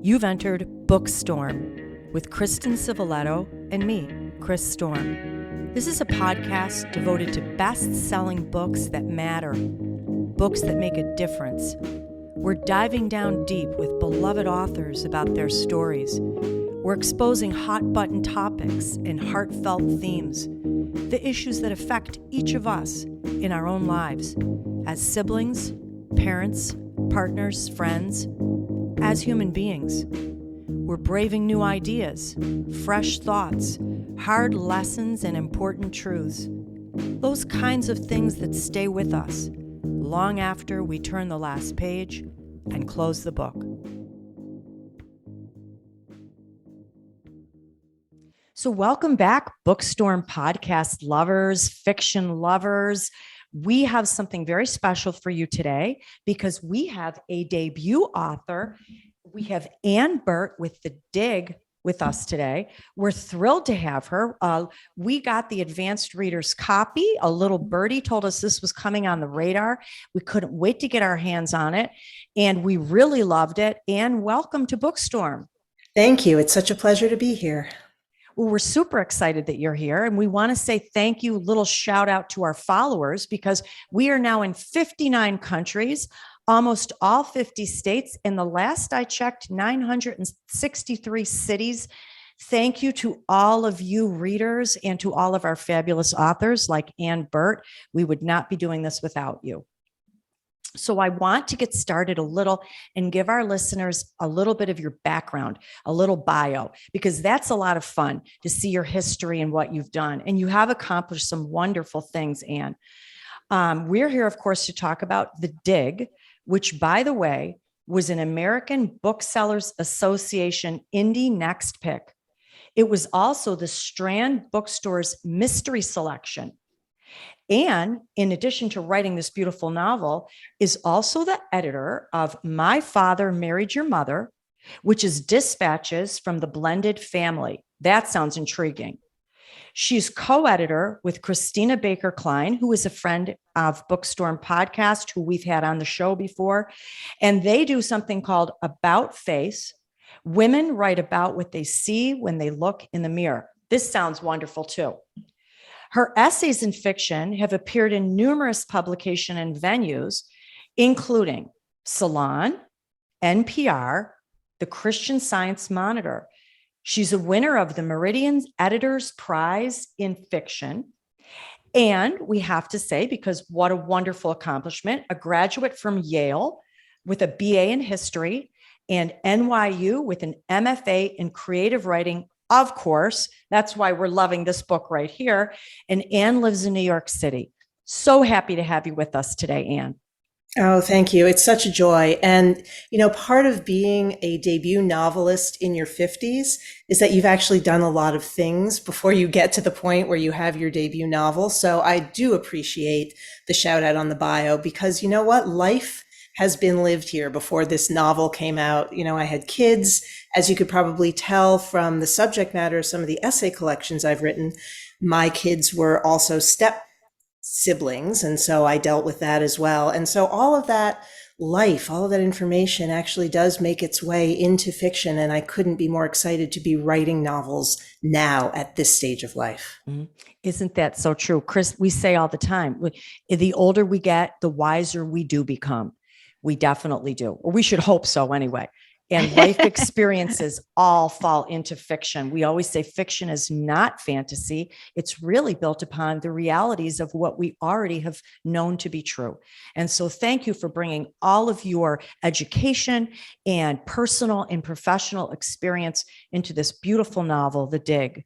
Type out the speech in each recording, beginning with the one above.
You've entered BOOKSTORM with Kristen Civiletto and me, Chris Storm. This is a podcast devoted to best-selling books that matter, books that make a difference. We're diving down deep with beloved authors about their stories. We're exposing hot-button topics and heartfelt themes, the issues that affect each of us in our own lives, as siblings, parents, partners, friends, as human beings. We're braving new ideas, fresh thoughts, hard lessons, and important truths. Those kinds of things that stay with us long after we turn the last page and close the book. So welcome back, BOOKSTORM Podcast lovers, fiction lovers. We have something very special for you today because we have a debut author. We have Anne Burt with The Dig with us today. We're thrilled to have her. We got the advanced reader's copy. A little birdie told us this was coming on the radar. We couldn't wait to get our hands on it, and we really loved it. Anne, welcome to BOOKSTORM. Thank you. It's such a pleasure to be here. Well, we're super excited that you're here, and we want to say thank you, little shout out to our followers, because we are now in 59 countries, almost all 50 states. And the last I checked, 963 cities. Thank you to all of you readers and to all of our fabulous authors like Anne Burt. We would not be doing this without you. So I want to get started a little and give our listeners a little bit of your background, a little bio, because that's a lot of fun to see your history and what you've done. And you have accomplished some wonderful things, Anne. We're here, of course, to talk about The Dig, which, by the way, was an American Booksellers Association Indie Next Pick. It was also the Strand Bookstore's Mystery Selection. And in addition to writing this beautiful novel, is also the editor of My Father Married Your Mother, which is dispatches from the blended family. That sounds intriguing. She's co-editor with Christina Baker Klein, who is a friend of BOOKSTORM Podcast, who we've had on the show before. And they do something called About Face. Women write about what they see when they look in the mirror. This sounds wonderful too. Her essays in fiction have appeared in numerous publication and venues, including Salon, NPR, the Christian Science Monitor. She's a winner of the Meridian Editors Prize in Fiction. And we have to say, because what a wonderful accomplishment, a graduate from Yale with a BA in history and NYU with an MFA in creative writing. Of course, that's why we're loving this book right here. And Anne lives in New York City. So happy to have you with us today, Anne. Oh, thank you. It's such a joy. And, part of being a debut novelist in your 50s is that you've actually done a lot of things before you get to the point where you have your debut novel. So I do appreciate the shout out on the bio because you know what? Life has been lived here before this novel came out. I had kids, as you could probably tell from the subject matter of some of the essay collections I've written. My kids were also step siblings, and so I dealt with that as well. And so all of that life, all of that information actually does make its way into fiction, and I couldn't be more excited to be writing novels now at this stage of life. Mm-hmm. Isn't that so true? Chris, we say all the time, the older we get, the wiser we do become. We definitely do, or we should hope so anyway. And life experiences all fall into fiction. We always say fiction is not fantasy. It's really built upon the realities of what we already have known to be true. And so thank you for bringing all of your education and personal and professional experience into this beautiful novel, The Dig.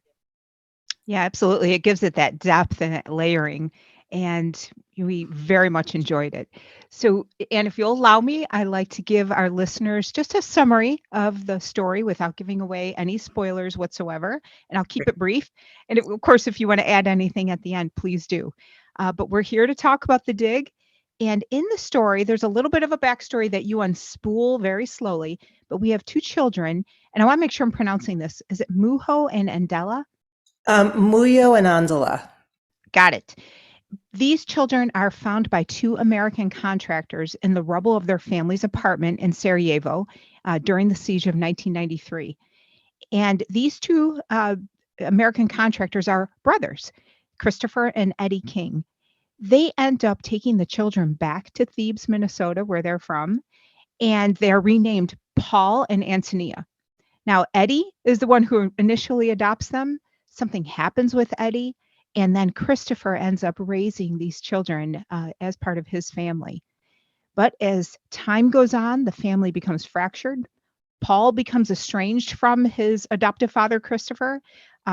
Yeah, absolutely. It gives it that depth and that layering. And we very much enjoyed it. So, and if you'll allow me, I like to give our listeners just a summary of the story without giving away any spoilers whatsoever. And I'll keep it brief. And of course, if you want to add anything at the end, please do. But we're here to talk about The Dig. And in the story, there's a little bit of a backstory that you unspool very slowly. But we have two children. And I want to make sure I'm pronouncing this. Is it Mujo and Andela? Muyo and Andela. Got it. These children are found by two American contractors in the rubble of their family's apartment in Sarajevo during the siege of 1993. And these two American contractors are brothers, Christopher and Eddie King. They end up taking the children back to Thebes, Minnesota, where they're from, and they're renamed Paul and Antonia. Now, Eddie is the one who initially adopts them. Something happens with Eddie, and then Christopher ends up raising these children as part of his family. But as time goes on, the family becomes fractured. Paul becomes estranged from his adoptive father, Christopher.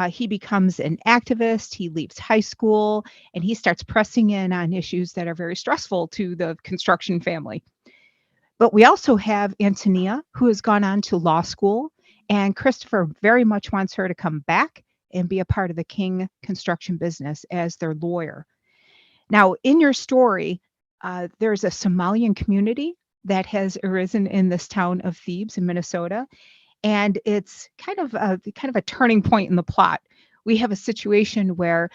He becomes an activist. He leaves high school, and he starts pressing in on issues that are very stressful to the construction family. But we also have Antonia, who has gone on to law school, and Christopher very much wants her to come back and be a part of the King construction business as their lawyer. Now, in your story, there's a Somalian community that has arisen in this town of Thebes in Minnesota, and it's kind of a turning point in the plot. We have a situation where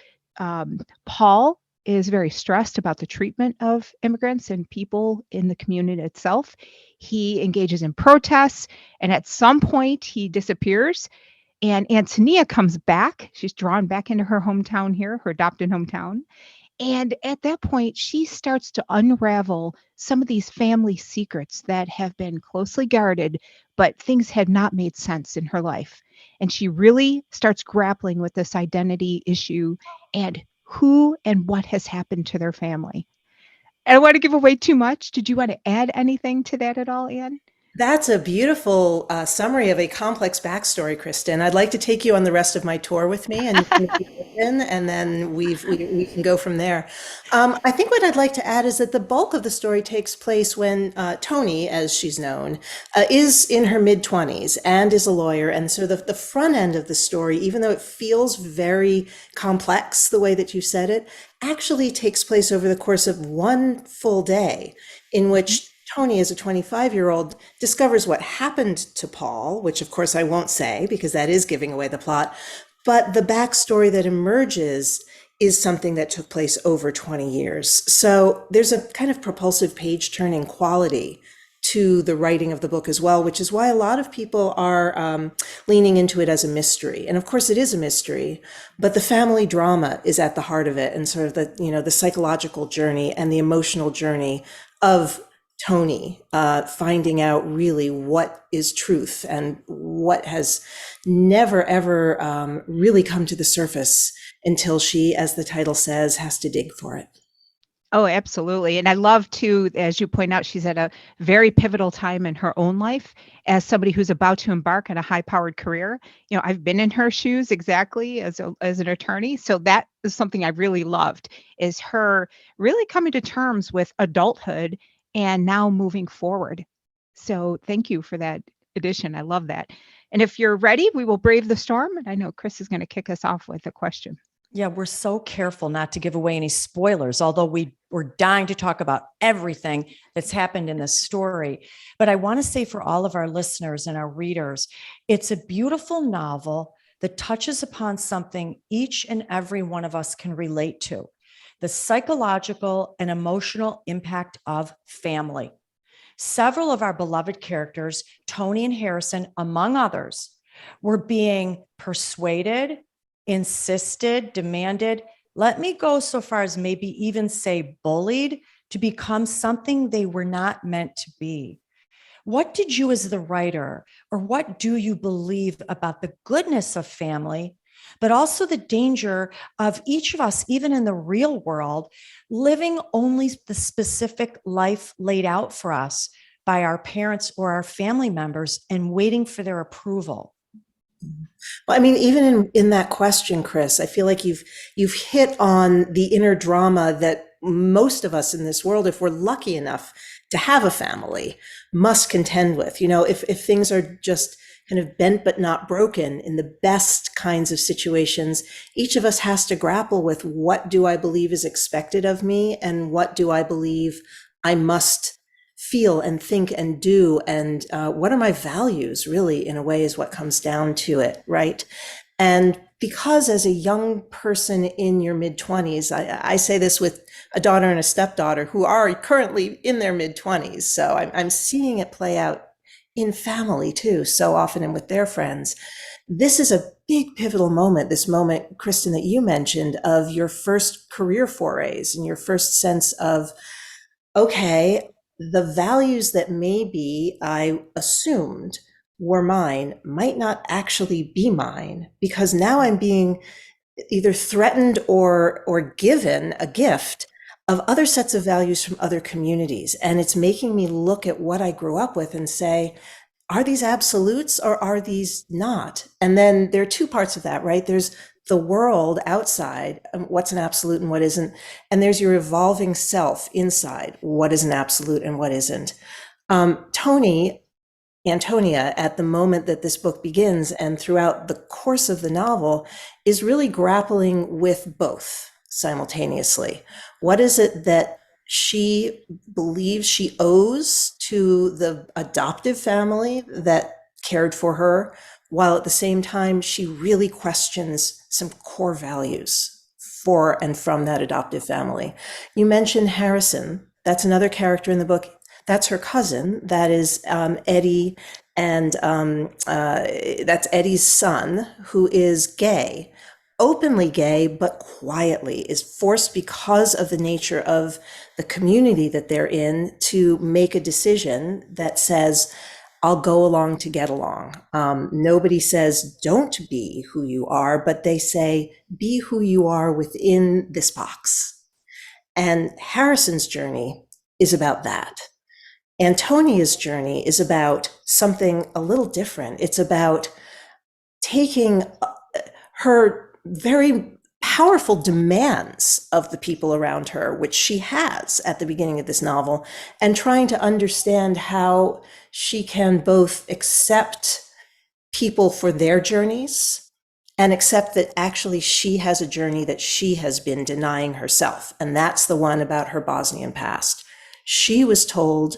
Paul is very stressed about the treatment of immigrants and people in the community itself. He engages in protests, and at some point he disappears. And Antonia comes back. She's drawn back into her hometown here, her adopted hometown. And at that point, she starts to unravel some of these family secrets that have been closely guarded, but things had not made sense in her life. And she really starts grappling with this identity issue and who and what has happened to their family. I don't want to give away too much. Did you want to add anything to that at all, Anne? That's a beautiful summary of a complex backstory, Kristen. I'd like to take you on the rest of my tour with me, and you can listen, and then we can go from there. I think what I'd like to add is that the bulk of the story takes place when Tony, as she's known, is in her mid-20s and is a lawyer. And so the front end of the story, even though it feels very complex the way that you said it, actually takes place over the course of one full day in which Tony, as a 25-year-old, discovers what happened to Paul, which of course I won't say because that is giving away the plot. But the backstory that emerges is something that took place over 20 years. So there's a kind of propulsive page-turning quality to the writing of the book as well, which is why a lot of people are leaning into it as a mystery. And of course it is a mystery, but the family drama is at the heart of it, and sort of the psychological journey and the emotional journey of Tony finding out really what is truth and what has never, ever really come to the surface until she, as the title says, has to dig for it. Oh, absolutely. And I love to, as you point out, she's at a very pivotal time in her own life as somebody who's about to embark on a high-powered career. I've been in her shoes exactly as an attorney. So that is something I really loved, is her really coming to terms with adulthood and now moving forward. So thank you for that addition. I love that. And if you're ready, we will brave the storm. And I know Chris is going to kick us off with a question. Yeah, we're so careful not to give away any spoilers, although we're dying to talk about everything that's happened in this story. But I want to say for all of our listeners and our readers, it's a beautiful novel that touches upon something each and every one of us can relate to: the psychological and emotional impact of family. Several of our beloved characters, Tony and Harrison, among others, were being persuaded, insisted, demanded, let me go so far as maybe even say bullied, to become something they were not meant to be. What did you, as the writer, or what do you believe about the goodness of family, but also the danger of each of us, even in the real world, living only the specific life laid out for us by our parents or our family members and waiting for their approval? Well, I mean, even in that question, Chris, I feel like you've hit on the inner drama that most of us in this world, if we're lucky enough to have a family, must contend with. If things are just kind of bent but not broken in the best kinds of situations, each of us has to grapple with, what do I believe is expected of me, and what do I believe I must feel and think and do, and what are my values, really, in a way, is what comes down to it, right? And because as a young person in your mid-20s, I say this with a daughter and a stepdaughter who are currently in their mid-20s. So I'm seeing it play out in family too, so often and with their friends. This is a big pivotal moment, this moment, Kristen, that you mentioned of your first career forays and your first sense of, okay, the values that maybe I assumed were mine might not actually be mine, because now I'm being either threatened or given a gift of other sets of values from other communities. And it's making me look at what I grew up with and say, are these absolutes or are these not? And then there are two parts of that, right? There's the world outside, what's an absolute and what isn't. And there's your evolving self inside, what is an absolute and what isn't. Antonia, at the moment that this book begins and throughout the course of the novel, is really grappling with both simultaneously. What is it that she believes she owes to the adoptive family that cared for her, while at the same time she really questions some core values for and from that adoptive family? You mentioned Harrison. That's another character in the book. That's her cousin. That is Eddie, and that's Eddie's son, who is gay, openly gay, but quietly, is forced because of the nature of the community that they're in to make a decision that says, I'll go along to get along. Nobody says, don't be who you are, but they say, be who you are within this box. And Harrison's journey is about that. Antonia's journey is about something a little different. It's about taking her very powerful demands of the people around her, which she has at the beginning of this novel, and trying to understand how she can both accept people for their journeys and accept that actually she has a journey that she has been denying herself. And that's the one about her Bosnian past. She was told,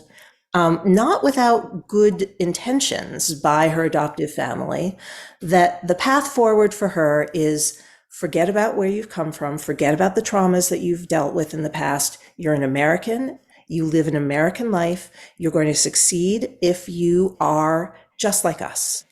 not without good intentions by her adoptive family, that the path forward for her is forget about where you've come from, forget about the traumas that you've dealt with in the past. You're an American, you live an American life, you're going to succeed if you are just like us.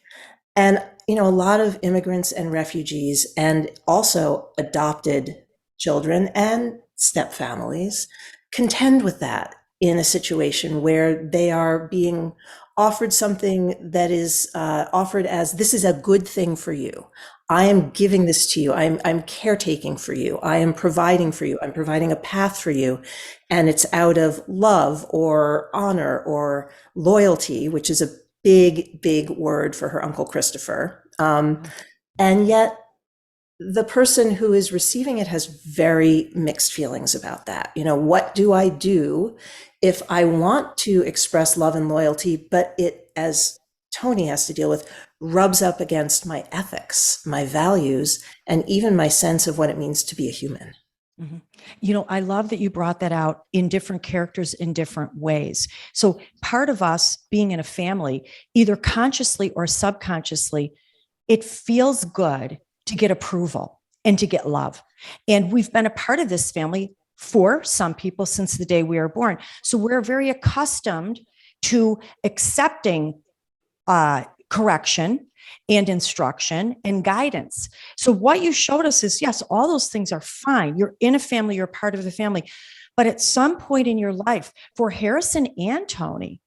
And, you know, a lot of immigrants and refugees and also adopted children and step families contend with that in a situation where they are being offered something that is offered as, this is a good thing for you. I am giving this to you. I'm caretaking for you. I am providing for you. I'm providing a path for you. And it's out of love or honor or loyalty, which is a big, big word for her Uncle Christopher. And yet the person who is receiving it has very mixed feelings about that. You know, what do I do if I want to express love and loyalty, but it, as Tony has to deal with, rubs up against my ethics, my values, and even my sense of what it means to be a human? Mm-hmm. You know, I love that you brought that out in different characters in different ways. So part of us being in a family, either consciously or subconsciously, it feels good to get approval and to get love. And we've been a part of this family for some people since the day we were born. So we're very accustomed to accepting correction and instruction and guidance. So what you showed us is, yes, all those things are fine. You're in a family, you're part of the family. But at some point in your life, for Harrison and Tony,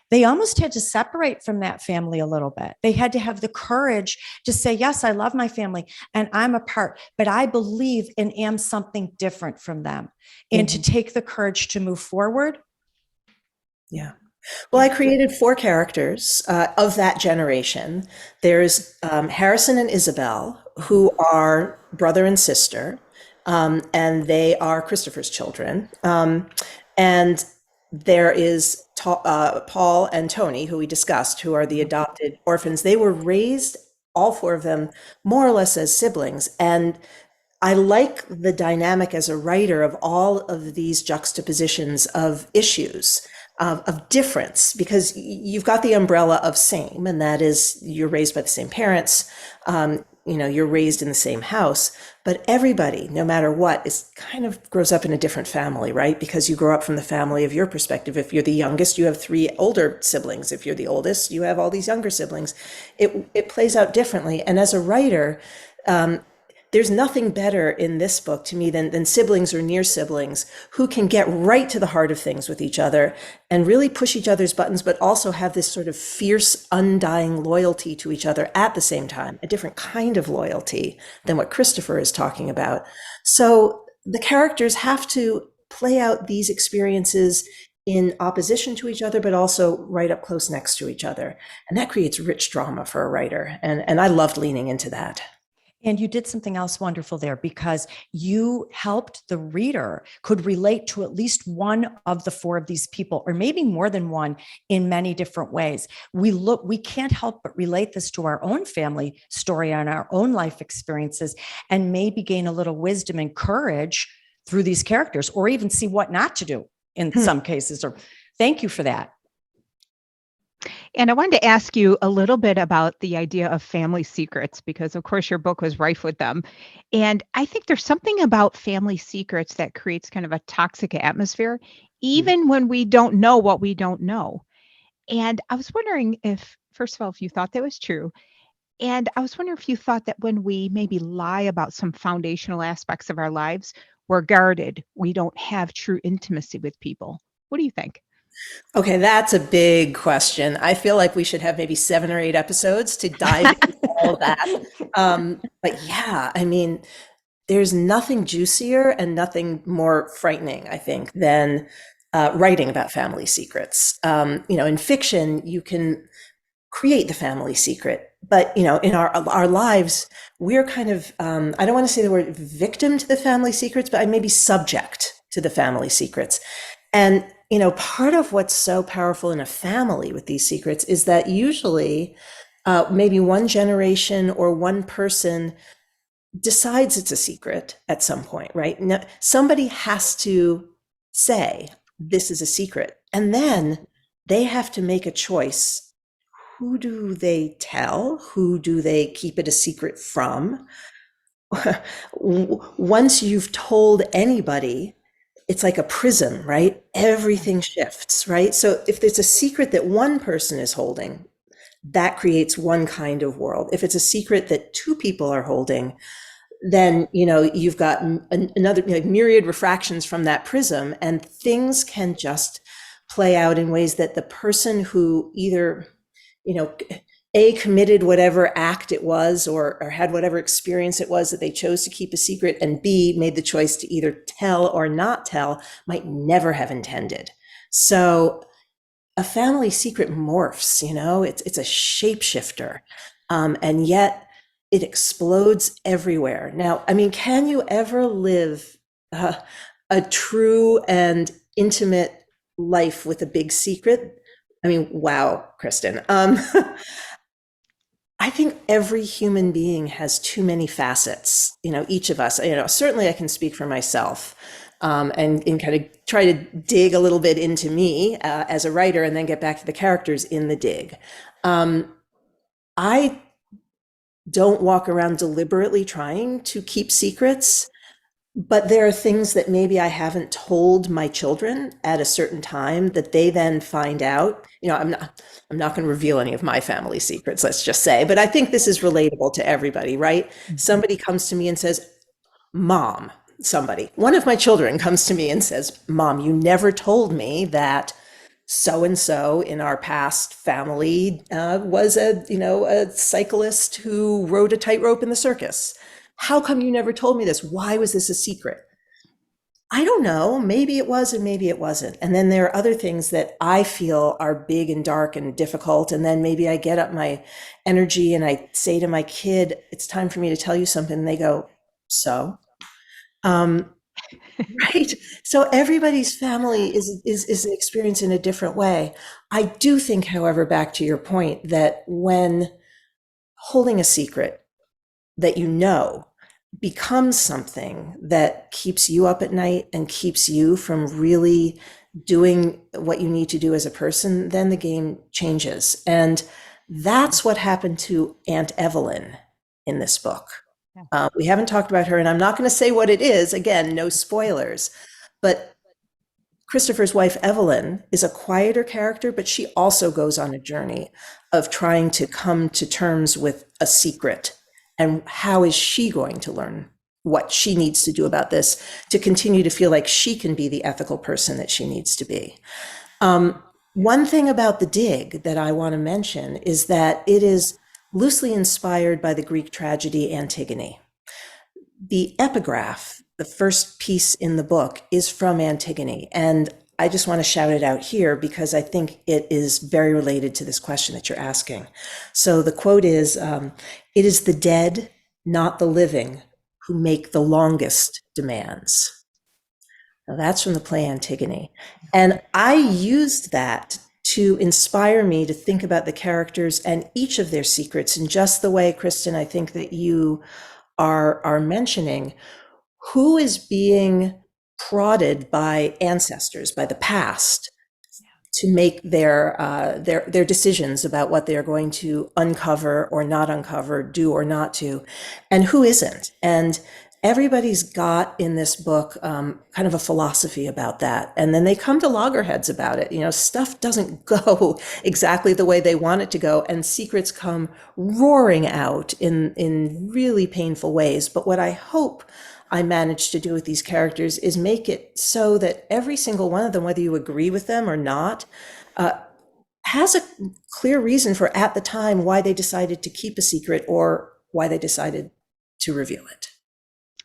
they almost had to separate from that family a little bit. They had to have the courage to say, yes, I love my family and I'm a part, but I believe and am something different from them. And to take the courage to move forward. Yeah. Well, I created 4 characters of that generation. There's Harrison and Isabel, who are brother and sister, and they are Christopher's children. And there is Paul and Tony, who we discussed, who are the adopted orphans. They were raised, all 4 of them, more or less as siblings. And I like the dynamic as a writer of all of these juxtapositions of issues, of difference, because you've got the umbrella of same, and that is you're raised by the same parents. you're raised in the same house, but everybody, no matter what, is kind of grows up in a different family, right? Because you grow up from the family of your perspective. If you're the youngest, you have three older siblings. If you're the oldest, you have all these younger siblings. It plays out differently. And as a writer, there's nothing better in this book to me than siblings or near siblings who can get right to the heart of things with each other and really push each other's buttons, but also have this sort of fierce, undying loyalty to each other at the same time, a different kind of loyalty than what Christopher is talking about. So the characters have to play out these experiences in opposition to each other, but also right up close next to each other. And that creates rich drama for a writer. And I loved leaning into that. And you did something else wonderful there because you helped the reader could relate to at least one of the four of these people, or maybe more than one in many different ways. We can't help but relate this to our own family story and our own life experiences, and maybe gain a little wisdom and courage through these characters, or even see what not to do in some cases. Or thank you for that. And I wanted to ask you a little bit about the idea of family secrets, because of course your book was rife with them. And I think there's something about family secrets that creates kind of a toxic atmosphere, even when we don't know what we don't know. And I was wondering if, first of all, if you thought that was true. And I was wondering if you thought that when we maybe lie about some foundational aspects of our lives, we're guarded. We don't have true intimacy with people. What do you think? Okay, that's a big question. I feel like we should have maybe 7 or 8 episodes to dive into all of that. But yeah, I mean, there's nothing juicier and nothing more frightening, I think, than writing about family secrets. In fiction, you can create the family secret, but in our lives, we're kind of I don't want to say the word victim to the family secrets, but I may be subject to the family secrets. And part of what's so powerful in a family with these secrets is that usually maybe one generation or one person decides it's a secret at some point, right? Now, somebody has to say, this is a secret. And then they have to make a choice. Who do they tell? Who do they keep it a secret from? Once you've told anybody, it's like a prism, right? Everything shifts, right? So if there's a secret that one person is holding, that creates one kind of world. If it's a secret that 2 people are holding, then, you've got another myriad refractions from that prism, and things can just play out in ways that the person who either, A, committed whatever act it was or had whatever experience it was that they chose to keep a secret, and B, made the choice to either tell or not tell, might never have intended. So a family secret morphs, it's a shapeshifter, and yet it explodes everywhere. Now, I mean, can you ever live a true and intimate life with a big secret? I mean, wow, Kristen. I think every human being has too many facets, each of us, certainly I can speak for myself, and kind of try to dig a little bit into me as a writer and then get back to the characters in the dig. I don't walk around deliberately trying to keep secrets, but there are things that maybe I haven't told my children at a certain time that they then find out. I'm not going to reveal any of my family secrets, let's just say, but I think this is relatable to everybody, right? Mm-hmm. Somebody comes to me and says, Mom, one of my children comes to me and says, Mom, you never told me that so-and-so in our past family was a cyclist who rode a tightrope in the circus. How come you never told me this? Why was this a secret? I don't know. Maybe it was and maybe it wasn't. And then there are other things that I feel are big and dark and difficult. And then maybe I get up my energy and I say to my kid, it's time for me to tell you something. And they go, so? Right. So everybody's family is an experience in a different way. I do think, however, back to your point, that when holding a secret that becomes something that keeps you up at night and keeps you from really doing what you need to do as a person, then the game changes. And that's what happened to Aunt Evelyn in this book. Yeah. We haven't talked about her, and I'm not going to say what it is. Again, no spoilers. But Christopher's wife, Evelyn, is a quieter character, but she also goes on a journey of trying to come to terms with a secret. And how is she going to learn what she needs to do about this to continue to feel like she can be the ethical person that she needs to be? One thing about The Dig that I want to mention is that it is loosely inspired by the Greek tragedy Antigone. The epigraph, the first piece in the book, is from Antigone. And I just want to shout it out here because I think it is very related to this question that you're asking. So the quote is, "It is the dead, not the living, who make the longest demands." Now that's from the play Antigone. And I used that to inspire me to think about the characters and each of their secrets in just the way, Kristen, I think that you are mentioning. Who is being prodded by ancestors, by the past, to make their decisions about what they are going to uncover or not uncover, do or not do, and who isn't? And everybody's got in this book kind of a philosophy about that. And then they come to loggerheads about it. Stuff doesn't go exactly the way they want it to go, and secrets come roaring out in really painful ways. But what I hope I managed to do with these characters is make it so that every single one of them, whether you agree with them or not, has a clear reason for at the time why they decided to keep a secret or why they decided to reveal it.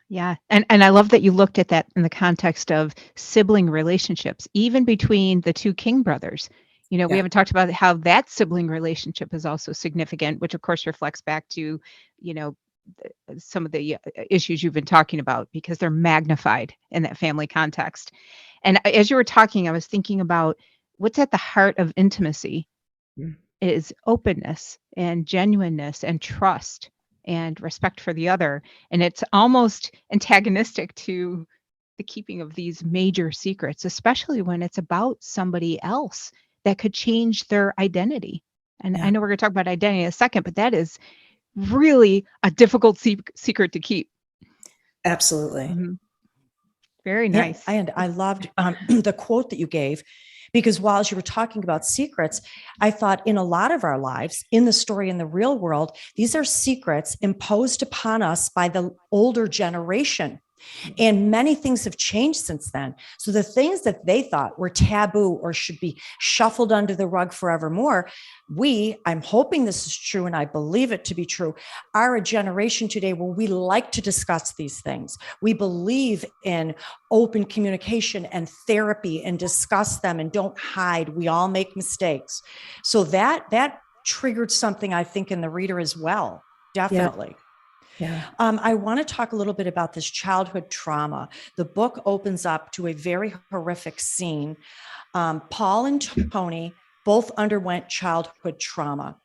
Yeah. And I love that you looked at that in the context of sibling relationships, even between the two King brothers. We haven't talked about how that sibling relationship is also significant, which of course reflects back to, some of the issues you've been talking about, because they're magnified in that family context. And as you were talking, I was thinking about what's at the heart of intimacy is openness and genuineness and trust and respect for the other. And it's almost antagonistic to the keeping of these major secrets, especially when it's about somebody else that could change their identity. And I know we're going to talk about identity in a second, but that is really a difficult secret to keep. Absolutely. Mm-hmm. Very nice. Yeah, and I loved the quote that you gave, because while you were talking about secrets, I thought in a lot of our lives, in the story, in the real world, these are secrets imposed upon us by the older generation. And many things have changed since then. So the things that they thought were taboo or should be shuffled under the rug forevermore, I'm hoping this is true, and I believe it to be true, are a generation today where we like to discuss these things. We believe in open communication and therapy and discuss them and don't hide. We all make mistakes. So that triggered something, I think, in the reader as well. Definitely. Yeah. Yeah. I want to talk a little bit about this childhood trauma. The book opens up to a very horrific scene. Paul and Tony both underwent childhood trauma.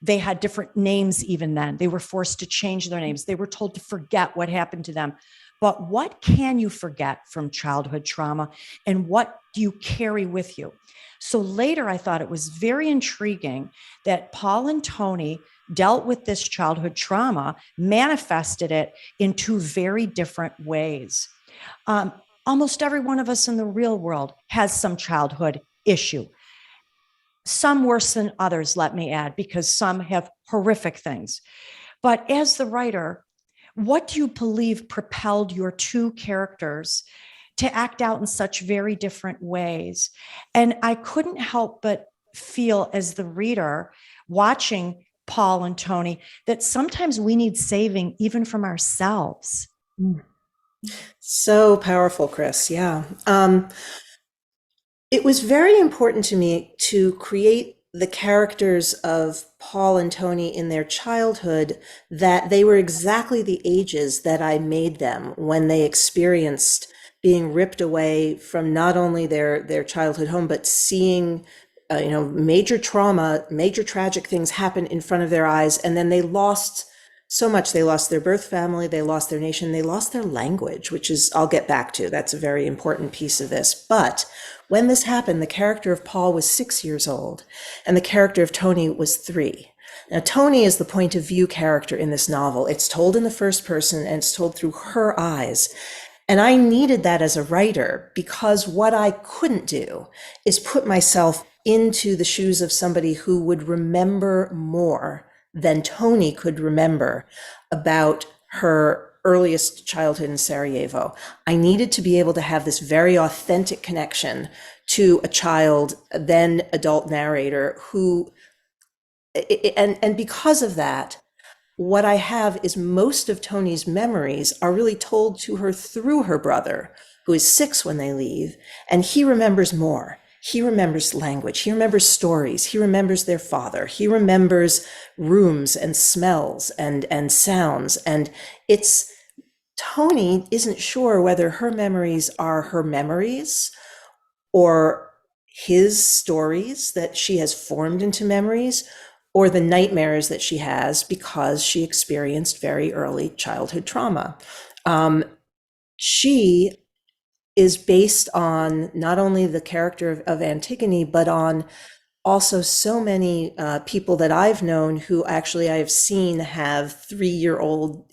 They had different names even then. They were forced to change their names. They were told to forget what happened to them. But what can you forget from childhood trauma, and what do you carry with you? So later, I thought it was very intriguing that Paul and Tony dealt with this childhood trauma, manifested it in two very different ways. Almost every one of us in the real world has some childhood issue. Some worse than others, let me add, because some have horrific things. But as the writer, what do you believe propelled your two characters to act out in such very different ways? And I couldn't help but feel, as the reader, watching Paul and Tony, that sometimes we need saving even from ourselves. So powerful, Chris. Yeah. It was very important to me to create the characters of Paul and Tony in their childhood, that they were exactly the ages that I made them when they experienced being ripped away from not only their childhood home, but seeing major trauma, major tragic things happen in front of their eyes. And then they lost so much. They lost their birth family, they lost their nation, they lost their language, which is, I'll get back to. That's a very important piece of this. But when this happened, the character of Paul was 6 years old and the character of Tony was 3. Now, Tony is the point of view character in this novel. It's told in the first person and it's told through her eyes. And I needed that as a writer because what I couldn't do is put myself into the shoes of somebody who would remember more than Tony could remember about her earliest childhood in Sarajevo. I needed to be able to have this very authentic connection to a child, then adult narrator who, and because of that, what I have is most of Tony's memories are really told to her through her brother, who is 6 when they leave, and he remembers more. He remembers language. He remembers stories. He remembers their father. He remembers rooms and smells and sounds. And it's Tony isn't sure whether her memories are her memories or his stories that she has formed into memories, or the nightmares that she has because she experienced very early childhood trauma. She is based on not only the character of Antigone, but on also so many people that I've known who actually I have seen have 3-year-old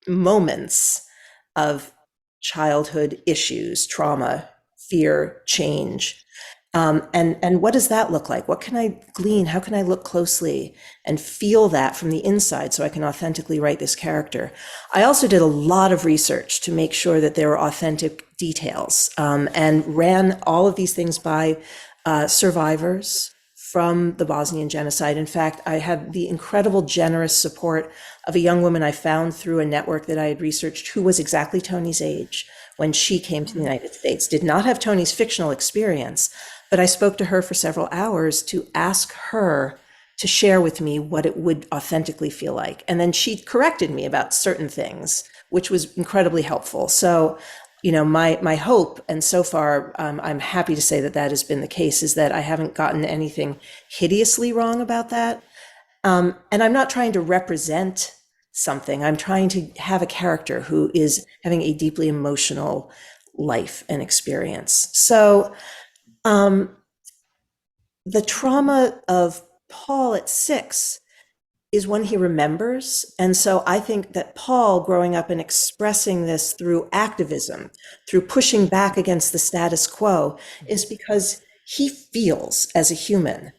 moments of childhood issues, trauma, fear, change. And what does that look like? What can I glean? How can I look closely and feel that from the inside so I can authentically write this character? I also did a lot of research to make sure that there were authentic details, and ran all of these things by survivors from the Bosnian genocide. In fact, I had the incredible, generous support of a young woman I found through a network that I had researched who was exactly Tony's age when she came to the United States, did not have Tony's fictional experience, but I spoke to her for several hours to ask her to share with me what it would authentically feel like. And then she corrected me about certain things, which was incredibly helpful. So, my hope, and so far I'm happy to say that that has been the case, is that I haven't gotten anything hideously wrong about that. And I'm not trying to represent something. I'm trying to have a character who is having a deeply emotional life and experience. So the trauma of Paul at 6 is one he remembers. And so I think that Paul, growing up and expressing this through activism, through pushing back against the status quo, is because he feels as a human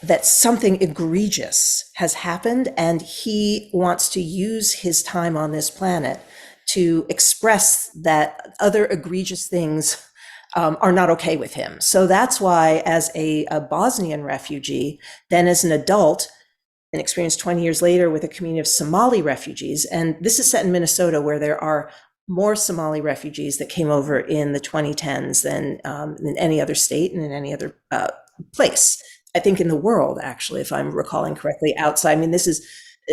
that something egregious has happened, and he wants to use his time on this planet to express that other egregious things are not okay with him. So that's why, as a Bosnian refugee, then as an adult, and experienced 20 years later with a community of Somali refugees, and this is set in Minnesota, where there are more Somali refugees that came over in the 2010s than in any other state and in any other place, I think, in the world, actually, if I'm recalling correctly, outside. I mean, this is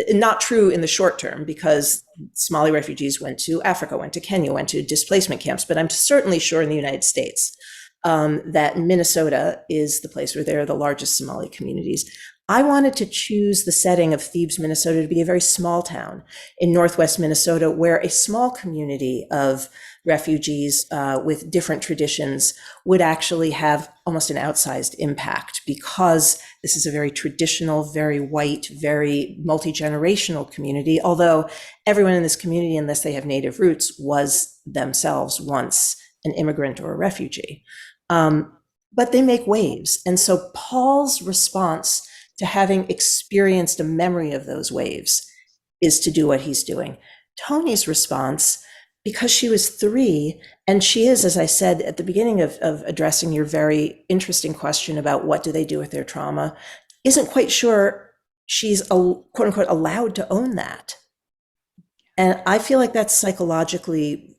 not true in the short term because Somali refugees went to Africa, went to Kenya, went to displacement camps, but I'm certainly sure in the United States that Minnesota is the place where there are the largest Somali communities. I wanted to choose the setting of Thebes, Minnesota, to be a very small town in Northwest Minnesota, where a small community of refugees with different traditions would actually have almost an outsized impact, because this is a very traditional, very white, very multi-generational community, although everyone in this community, unless they have native roots, was themselves once an immigrant or a refugee. But they make waves. And so Paul's response to having experienced a memory of those waves is to do what he's doing. Tony's response, because she was 3, and she is, as I said at the beginning of addressing your very interesting question about what do they do with their trauma, isn't quite sure she's, quote unquote, allowed to own that. And I feel like that's psychologically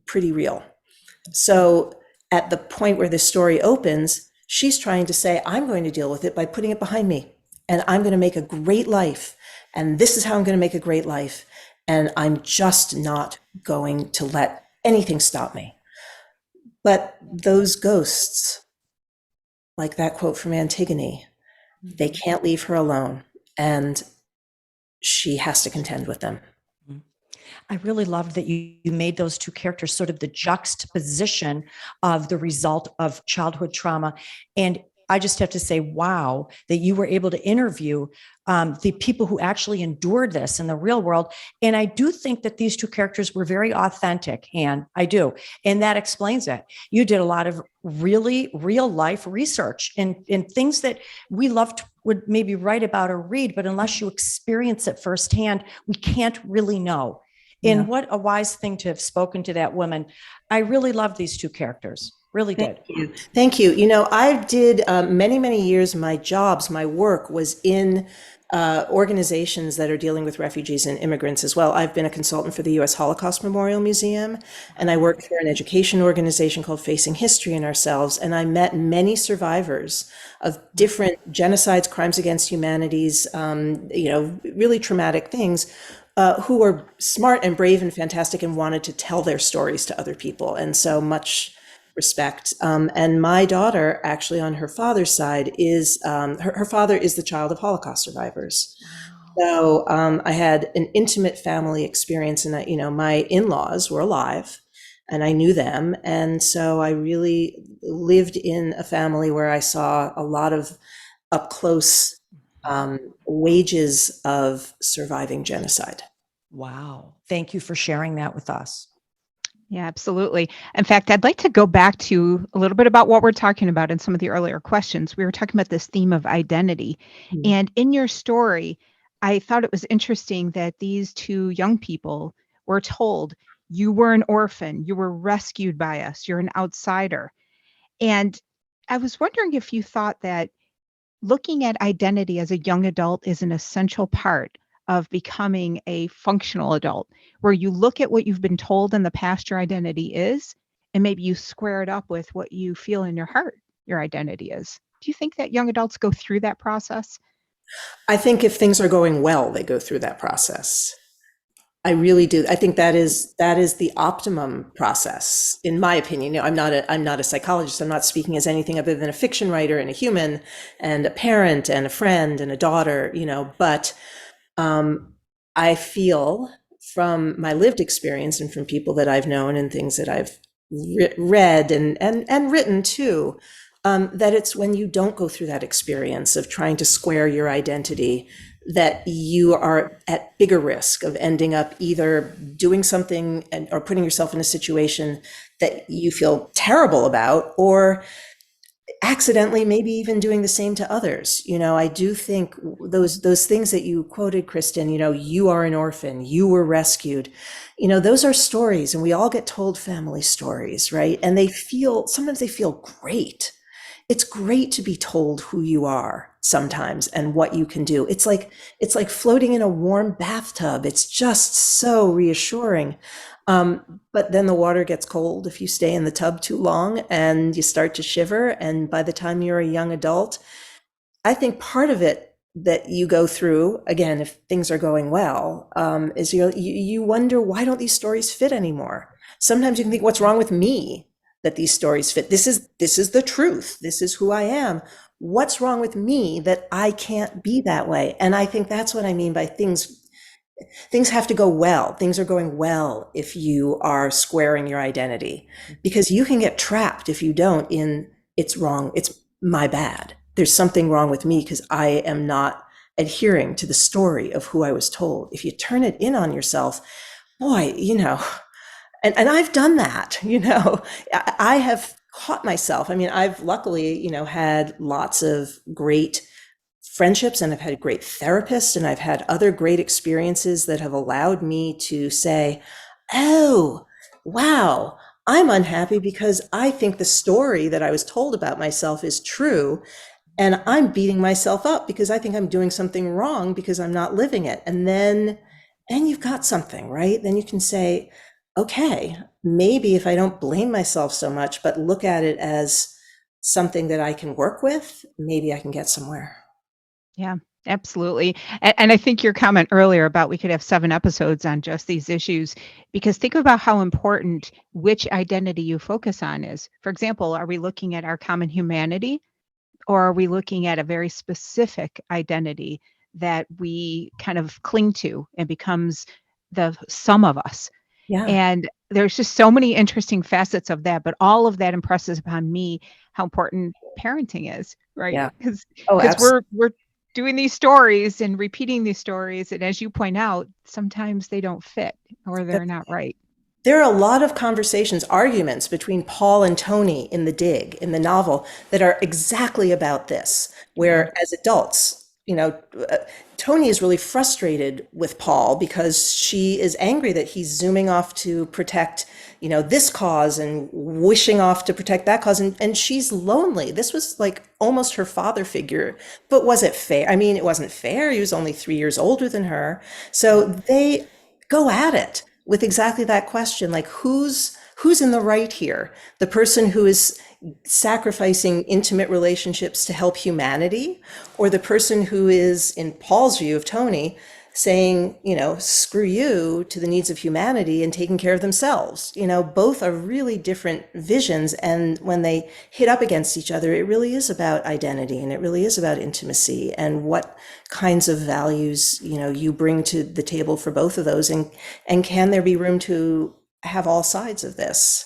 pretty real. So at the point where this story opens, she's trying to say, I'm going to deal with it by putting it behind me, and I'm going to make a great life. And this is how I'm going to make a great life. And I'm just not going to let anything stop me. But those ghosts, like that quote from Antigone, they can't leave her alone, and she has to contend with them. I really loved that you made those two characters sort of the juxtaposition of the result of childhood trauma. And I just have to say, wow, that you were able to interview the people who actually endured this in the real world. And I do think that these two characters were very authentic, and I do. And that explains it. You did a lot of really real life research and things that we would maybe write about or read, but unless you experience it firsthand, we can't really know. And what a wise thing to have spoken to that woman. I really loved these two characters. Really did. Thank you. Thank you. You know, I did many, many years, my work was in organizations that are dealing with refugees and immigrants as well. I've been a consultant for the U.S. Holocaust Memorial Museum, and I worked for an education organization called Facing History and Ourselves, and I met many survivors of different genocides, crimes against humanities, really traumatic things, who were smart and brave and fantastic and wanted to tell their stories to other people. And so much respect. And my daughter, actually on her father's side, is her father is the child of Holocaust survivors. So I had an intimate family experience, and my in-laws were alive, and I knew them, and so I really lived in a family where I saw a lot of up close wages of surviving genocide. Wow! Thank you for sharing that with us. Yeah, absolutely. In fact, I'd like to go back to a little bit about what we're talking about in some of the earlier questions. We were talking about this theme of identity. Mm-hmm. And in your story, I thought it was interesting that these two young people were told, you were an orphan, you were rescued by us, you're an outsider. And I was wondering if you thought that looking at identity as a young adult is an essential part of becoming a functional adult, where you look at what you've been told in the past your identity is, and maybe you square it up with what you feel in your heart your identity is. Do you think that young adults go through that process? I think if things are going well, they go through that process. I really do. I think that is the optimum process, in my opinion. I'm not a psychologist. I'm not speaking as anything other than a fiction writer and a human and a parent and a friend and a daughter, but I feel from my lived experience and from people that I've known and things that I've read and written too, that it's when you don't go through that experience of trying to square your identity that you are at bigger risk of ending up either doing something or putting yourself in a situation that you feel terrible about, or accidentally maybe even doing the same to others. I do think those things that you quoted, Kristen, you are an orphan, you were rescued, those are stories, and we all get told family stories, right? And sometimes they feel great. It's great to be told who you are sometimes and what you can do. It's like floating in a warm bathtub. It's just so reassuring. But then the water gets cold if you stay in the tub too long, and you start to shiver. And by the time you're a young adult, I think part of it that you go through, again, if things are going well, is you wonder, why don't these stories fit anymore? Sometimes you can think, what's wrong with me that these stories fit? This is the truth. This is who I am. What's wrong with me that I can't be that way? And I think that's what I mean by things have to go well. Things are going well if you are squaring your identity, because you can get trapped if you don't in it's wrong, it's my bad. There's something wrong with me because I am not adhering to the story of who I was told. If you turn it in on yourself, boy, and I've done that, I have caught myself. I mean, I've luckily, had lots of great friendships, and I've had great therapists, and I've had other great experiences that have allowed me to say, oh, wow, I'm unhappy because I think the story that I was told about myself is true. And I'm beating myself up because I think I'm doing something wrong because I'm not living it. And you've got something, right? Then you can say, okay, maybe if I don't blame myself so much, but look at it as something that I can work with, maybe I can get somewhere. Yeah, absolutely. And I think your comment earlier about we could have 7 episodes on just these issues, because think about how important which identity you focus on is. For example, are we looking at our common humanity, or are we looking at a very specific identity that we kind of cling to and becomes the sum of us? Yeah. And there's just so many interesting facets of that, but all of that impresses upon me how important parenting is, right? Yeah. Because Oh, we're doing these stories and repeating these stories, and as you point out, sometimes they don't fit or they're absolutely. not right. There are a lot of conversations, arguments between Paul and Tony in the dig, in the novel, that are exactly about this, Yeah. where as adults, Tony is really frustrated with Paul because she is angry that he's zooming off to protect, this cause and wishing off to protect that cause. And she's lonely. This was like almost her father figure. But was it fair? I mean, it wasn't fair. He was only 3 years older than her. So they go at it with exactly that question, like who's in the right here? The person who is sacrificing intimate relationships to help humanity, or the person who is, in Paul's view of Tony, saying, screw you to the needs of humanity and taking care of themselves. Both are really different visions. And when they hit up against each other, it really is about identity and it really is about intimacy and what kinds of values, you bring to the table for both of those. And can there be room to have all sides of this?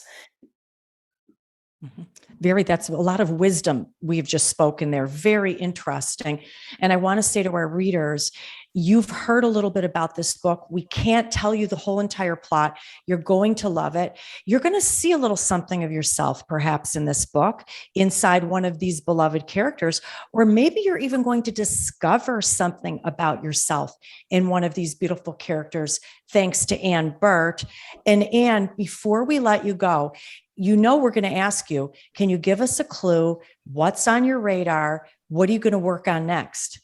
That's a lot of wisdom we've just spoken there. Very interesting. And I want to say to our readers, you've heard a little bit about this book. We can't tell you the whole entire plot. You're going to love it. You're going to see a little something of yourself, perhaps, in this book, inside one of these beloved characters, or maybe you're even going to discover something about yourself in one of these beautiful characters, thanks to Anne Burt. And Anne, before we let you go, we're going to ask you, can you give us a clue? What's on your radar? What are you going to work on next?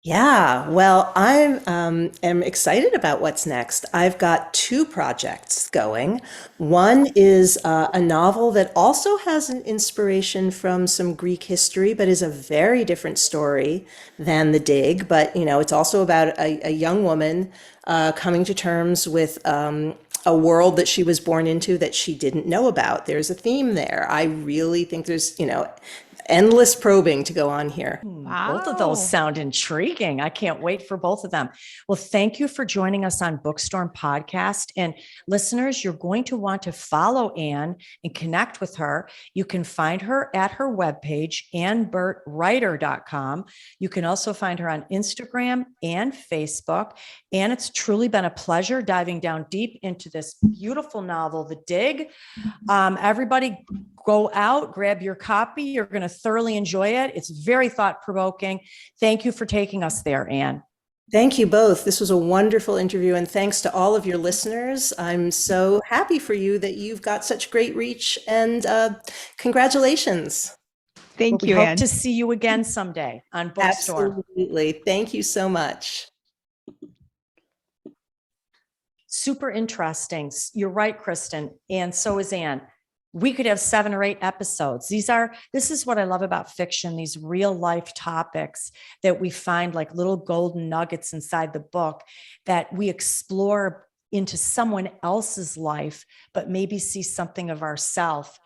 Yeah, well, am excited about what's next. I've got two projects going. One is a novel that also has an inspiration from some Greek history, but is a very different story than The Dig. But, it's also about a young woman coming to terms with a world that she was born into that she didn't know about. There's a theme there. I really think there's, endless probing to go on here. Both of those Wow. sound intriguing. I can't wait for both of them. Well, thank you for joining us on Bookstorm Podcast. And listeners, you're going to want to follow Anne and connect with her. You can find her at her webpage, AnneBurtWriter.com. You can also find her on Instagram and Facebook. And it's truly been a pleasure diving down deep into this beautiful novel, The Dig. Everybody go out, grab your copy. You're going to thoroughly enjoy it. It's very thought-provoking. Thank you for taking us there, Anne. Thank you both. This was a wonderful interview, and thanks to all of your listeners. I'm so happy for you that you've got such great reach, and congratulations. Thank We you, hope Anne. to see you again someday on Bookstorm. Absolutely. Thank you so much. Super interesting. You're right, Kristen. And so is Anne. We could have 7 or 8 episodes. This is what I love about fiction, these real life topics that we find like little golden nuggets inside the book that we explore into someone else's life, but maybe see something of ourselves.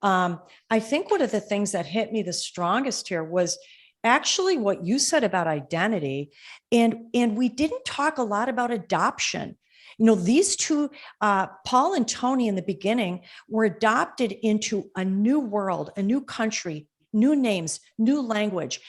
I think one of the things that hit me the strongest here was actually what you said about identity. And we didn't talk a lot about adoption. These two, Paul and Tony in the beginning, were adopted into a new world, a new country, new names, new language.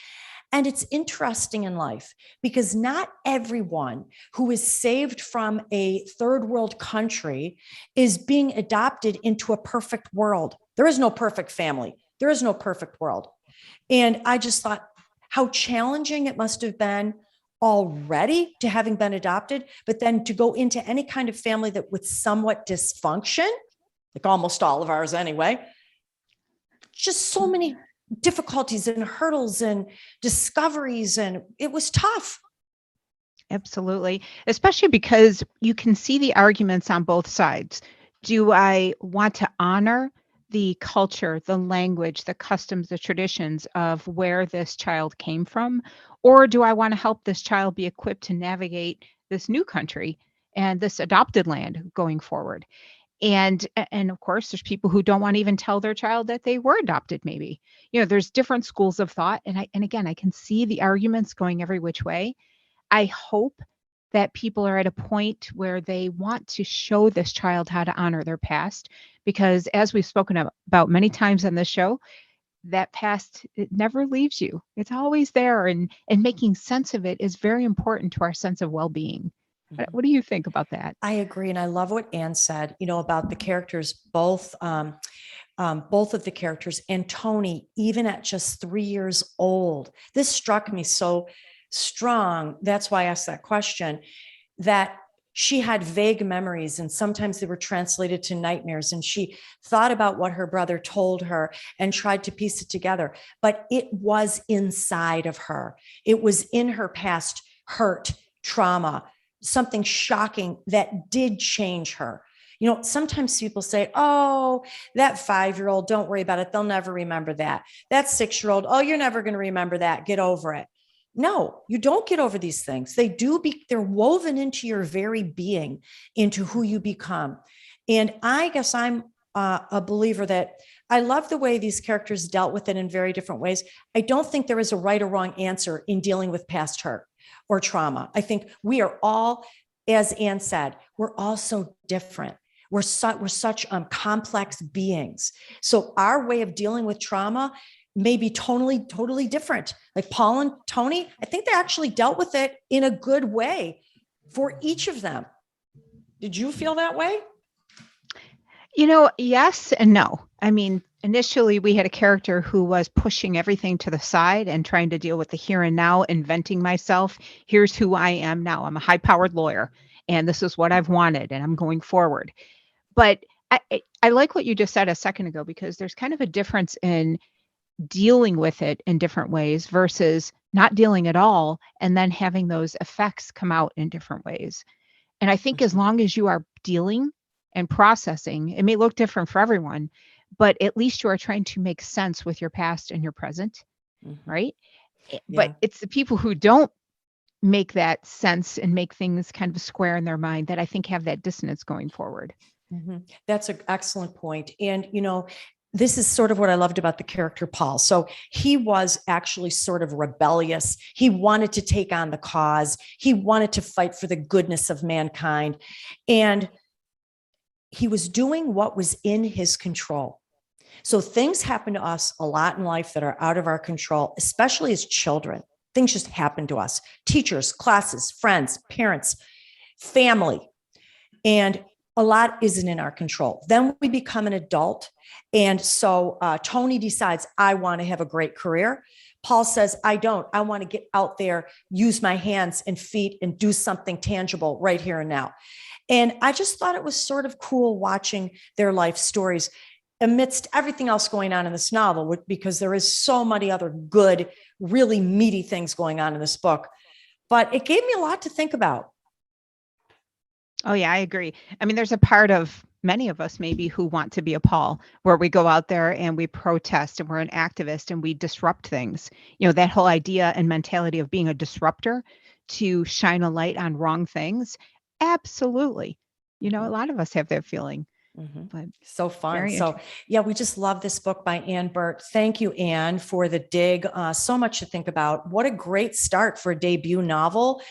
And it's interesting in life because not everyone who is saved from a third world country is being adopted into a perfect world. There is no perfect family. There is no perfect world. And I just thought how challenging it must have been already to having been adopted, but then to go into any kind of family that with somewhat dysfunction, like almost all of ours anyway, just so many difficulties and hurdles and discoveries, and it was tough. Absolutely. Especially because you can see the arguments on both sides. Do I want to honor the culture, the language, the customs, the traditions of where this child came from? Or do I want to help this child be equipped to navigate this new country and this adopted land going forward? And of course, there's people who don't want to even tell their child that they were adopted, maybe. There's different schools of thought. And again, I can see the arguments going every which way. I hope that people are at a point where they want to show this child how to honor their past. Because as we've spoken about many times on this show, that past, it never leaves you. It's always there. And making sense of it is very important to our sense of well-being. What do you think about that? I agree. And I love what Anne said, about the characters, both of the characters, and Tony, even at just 3 years old. This struck me so strong. That's why I asked that question, that she had vague memories, and sometimes they were translated to nightmares. And she thought about what her brother told her and tried to piece it together. But it was inside of her. It was in her past hurt, trauma, something shocking that did change her. Sometimes people say, oh, that 5-year-old, don't worry about it. They'll never remember that. That 6-year-old, oh, you're never going to remember that. Get over it. No, you don't get over these things. They're woven into your very being, into who you become. And I guess I'm a believer that I love the way these characters dealt with it in very different ways. I don't think there is a right or wrong answer in dealing with past hurt or trauma. I think we are all, as Anne said, we're all so different. We're such complex beings. So our way of dealing with trauma may be totally different. Like Paul and Tony, I think they actually dealt with it in a good way for each of them. Did you feel that way? Yes and no. I mean, initially we had a character who was pushing everything to the side and trying to deal with the here and now, inventing myself. Here's who I am now. I'm a high-powered lawyer, and this is what I've wanted, and I'm going forward. But I like what you just said a second ago, because there's kind of a difference in dealing with it in different ways versus not dealing at all and then having those effects come out in different ways. And I think as long as you are dealing and processing, it may look different for everyone, but at least you are trying to make sense with your past and your present, right? Yeah. But it's the people who don't make that sense and make things kind of square in their mind that I think have that dissonance going forward. That's an excellent point. And, this is sort of what I loved about the character Paul. So he was actually sort of rebellious. He wanted to take on the cause. He wanted to fight for the goodness of mankind. And he was doing what was in his control. So things happen to us a lot in life that are out of our control, especially as children. Things just happen to us. Teachers, classes, friends, parents, family. And a lot isn't in our control. Then we become an adult. And so Tony decides, I want to have a great career. Paul says, I don't. I want to get out there, use my hands and feet, and do something tangible right here and now. And I just thought it was sort of cool watching their life stories amidst everything else going on in this novel, because there is so many other good, really meaty things going on in this book. But it gave me a lot to think about. Oh, yeah, I agree. I mean, there's a part of many of us maybe who want to be a Paul, where we go out there and we protest and we're an activist and we disrupt things. That whole idea and mentality of being a disruptor to shine a light on wrong things. Absolutely. A lot of us have that feeling. But so fun. So yeah, we just love this book by Anne Burt. Thank you, Anne, for the dig. So much to think about. What a great start for a debut novel.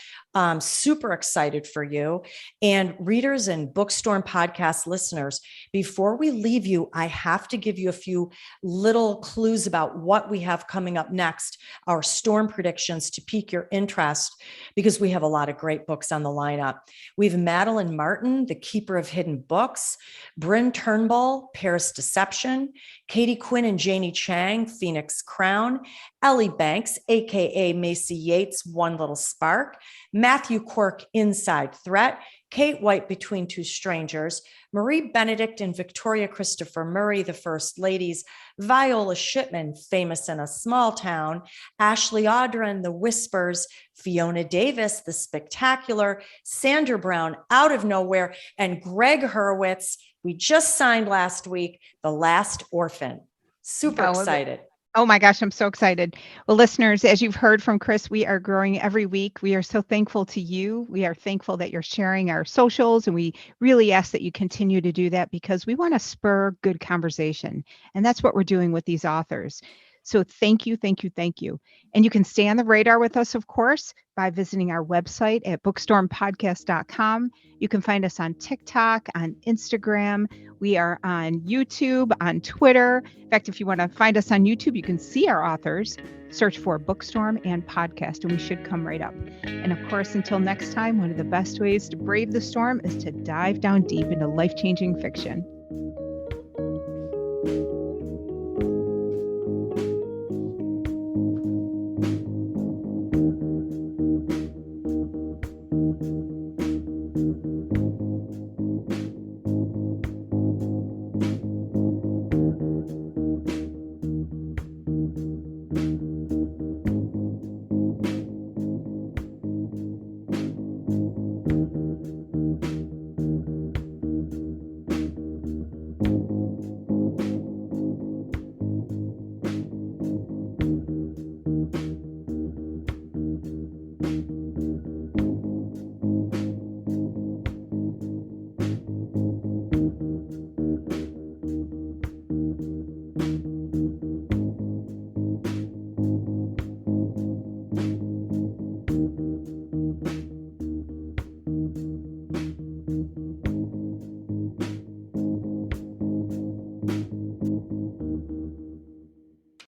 Super excited for you. And readers and BOOKSTORM podcast listeners, before we leave you, I have to give you a few little clues about what we have coming up next, our storm predictions, to pique your interest, because we have a lot of great books on the lineup. We have Madeline Martin, The Keeper of Hidden Books, Bryn Turnbull, Paris Deception, Katie Quinn and Janie Chang, Phoenix Crown, Ellie Banks, aka Macy Yates, One Little Spark, Matthew Quirk, Inside Threat, Kate White, Between Two Strangers, Marie Benedict and Victoria Christopher Murray, The First Ladies, Viola Shipman, Famous in a Small Town, Ashley Audran, The Whispers, Fiona Davis, The Spectacular, Sandra Brown, Out of Nowhere, and Greg Hurwitz, we just signed last week, The Last Orphan. Super excited. Oh my gosh, I'm so excited. Well, listeners, as you've heard from Chris, we are growing every week. We are so thankful to you. We are thankful that you're sharing our socials, and we really ask that you continue to do that, because we want to spur good conversation. And that's what we're doing with these authors. So thank you, thank you, thank you. And you can stay on the radar with us, of course, by visiting our website at bookstormpodcast.com. You can find us on TikTok, on Instagram. We are on YouTube, on Twitter. In fact, if you want to find us on YouTube, you can see our authors. Search for Bookstorm and Podcast, and we should come right up. And of course, until next time, one of the best ways to brave the storm is to dive down deep into life-changing fiction.